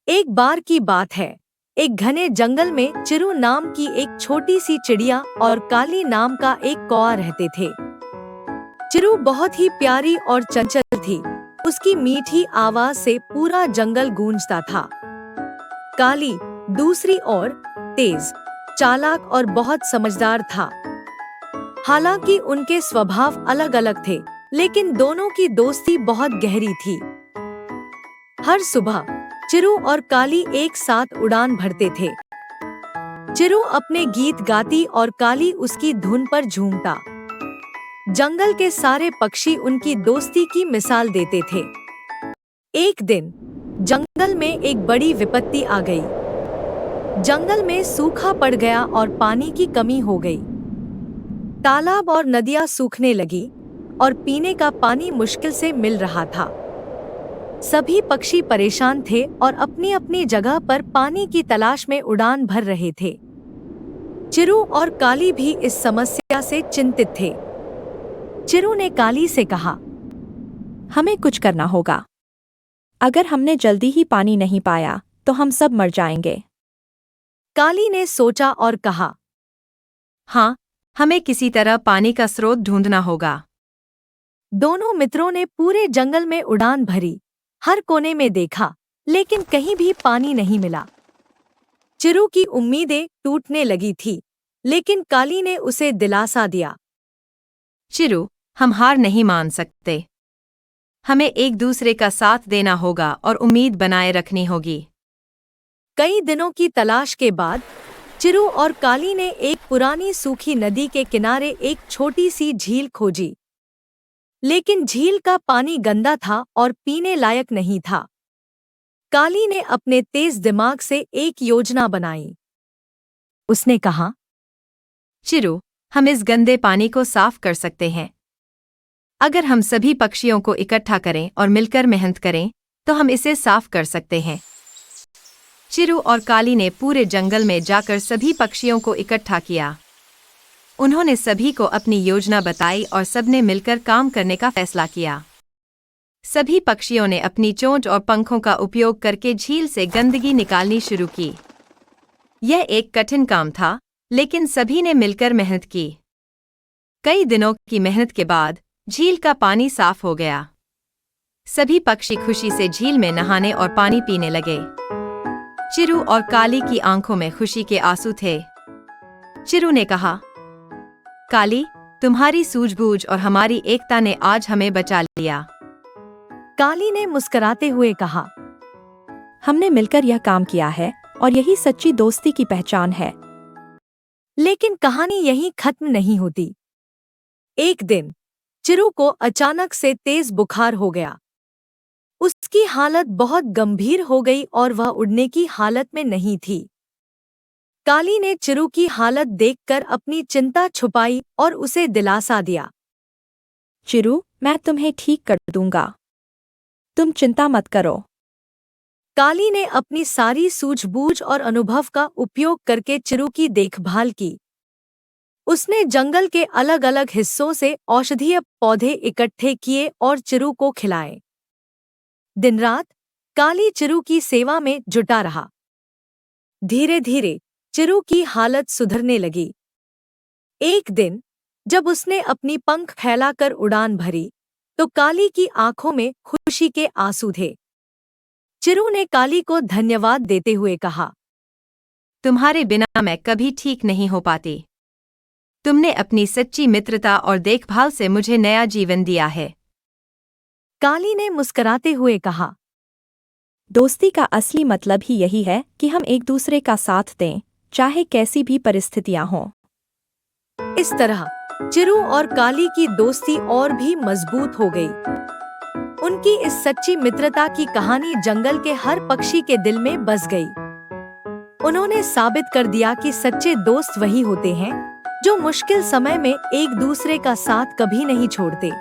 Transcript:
एक बार की बात है। एक घने जंगल में चिरू नाम की एक छोटी सी चिड़िया और काली नाम का एक कौआ रहते थे। चिरू बहुत ही प्यारी और चंचल थी। उसकी मीठी आवाज से पूरा जंगल गूंजता था। काली दूसरी ओर तेज, चालाक और बहुत समझदार था। हालांकि उनके स्वभाव अलग अलग थे, लेकिन दोनों की दोस्ती बहुत गहरी थी। हर सुबह चिरू और काली एक साथ उड़ान भरते थे। चिरू अपने गीत गाती और काली उसकी धुन पर झूमता। जंगल के सारे पक्षी उनकी दोस्ती की मिसाल देते थे। एक दिन जंगल में एक बड़ी विपत्ति आ गई। जंगल में सूखा पड़ गया और पानी की कमी हो गई। तालाब और नदियां सूखने लगी और पीने का पानी मुश्किल से मिल रहा था। सभी पक्षी परेशान थे और अपनी अपनी जगह पर पानी की तलाश में उड़ान भर रहे थे। चिरू और काली भी इस समस्या से चिंतित थे। चिरू ने काली से कहा, हमें कुछ करना होगा। अगर हमने जल्दी ही पानी नहीं पाया तो हम सब मर जाएंगे। काली ने सोचा और कहा, हाँ, हमें किसी तरह पानी का स्रोत ढूंढना होगा। दोनों मित्रों ने पूरे जंगल में उड़ान भरी। हर कोने में देखा, लेकिन कहीं भी पानी नहीं मिला। चिरू की उम्मीदें टूटने लगी थी, लेकिन काली ने उसे दिलासा दिया। चिरू, हम हार नहीं मान सकते। हमें एक दूसरे का साथ देना होगा और उम्मीद बनाए रखनी होगी। कई दिनों की तलाश के बाद चिरू और काली ने एक पुरानी सूखी नदी के किनारे एक छोटी सी झील खोजी। लेकिन झील का पानी गंदा था और पीने लायक नहीं था। काली ने अपने तेज दिमाग से एक योजना बनाई। उसने कहा, चिरू, हम इस गंदे पानी को साफ कर सकते हैं। अगर हम सभी पक्षियों को इकट्ठा करें और मिलकर मेहनत करें तो हम इसे साफ कर सकते हैं। चिरू और काली ने पूरे जंगल में जाकर सभी पक्षियों को इकट्ठा किया। उन्होंने सभी को अपनी योजना बताई और सबने मिलकर काम करने का फैसला किया। सभी पक्षियों ने अपनी चोंच और पंखों का उपयोग करके झील से गंदगी निकालनी शुरू की। यह एक कठिन काम था, लेकिन सभी ने मिलकर मेहनत की। कई दिनों की मेहनत के बाद झील का पानी साफ हो गया। सभी पक्षी खुशी से झील में नहाने और पानी पीने लगे। चिरू और काली की आंखों में खुशी के आंसू थे। चिरू ने कहा, काली, तुम्हारी सूझबूझ और हमारी एकता ने आज हमें बचा लिया। काली ने मुस्कुराते हुए कहा, हमने मिलकर यह काम किया है और यही सच्ची दोस्ती की पहचान है। लेकिन कहानी यहीं खत्म नहीं होती। एक दिन चिरू को अचानक से तेज बुखार हो गया। उसकी हालत बहुत गंभीर हो गई और वह उड़ने की हालत में नहीं थी। काली ने चिरू की हालत देखकर अपनी चिंता छुपाई और उसे दिलासा दिया। चिरू, मैं तुम्हें ठीक कर दूंगा। तुम चिंता मत करो। काली ने अपनी सारी सूझबूझ और अनुभव का उपयोग करके चिरू की देखभाल की। उसने जंगल के अलग अलग हिस्सों से औषधीय पौधे इकट्ठे किए और चिरू को खिलाए। दिन रात काली चिरू की सेवा में जुटा रहा। धीरे धीरे चिरू की हालत सुधरने लगी। एक दिन जब उसने अपनी पंख फैलाकर उड़ान भरी, तो काली की आंखों में खुशी के आंसू थे। चिरू ने काली को धन्यवाद देते हुए कहा, तुम्हारे बिना मैं कभी ठीक नहीं हो पाती। तुमने अपनी सच्ची मित्रता और देखभाल से मुझे नया जीवन दिया है। काली ने मुस्कुराते हुए कहा, दोस्ती का असली मतलब ही यही है कि हम एक दूसरे का साथ दें, चाहे कैसी भी परिस्थितियां हों। इस तरह चिरू और काली की दोस्ती और भी मजबूत हो गई। उनकी इस सच्ची मित्रता की कहानी जंगल के हर पक्षी के दिल में बस गई। उन्होंने साबित कर दिया कि सच्चे दोस्त वही होते हैं जो मुश्किल समय में एक दूसरे का साथ कभी नहीं छोड़ते।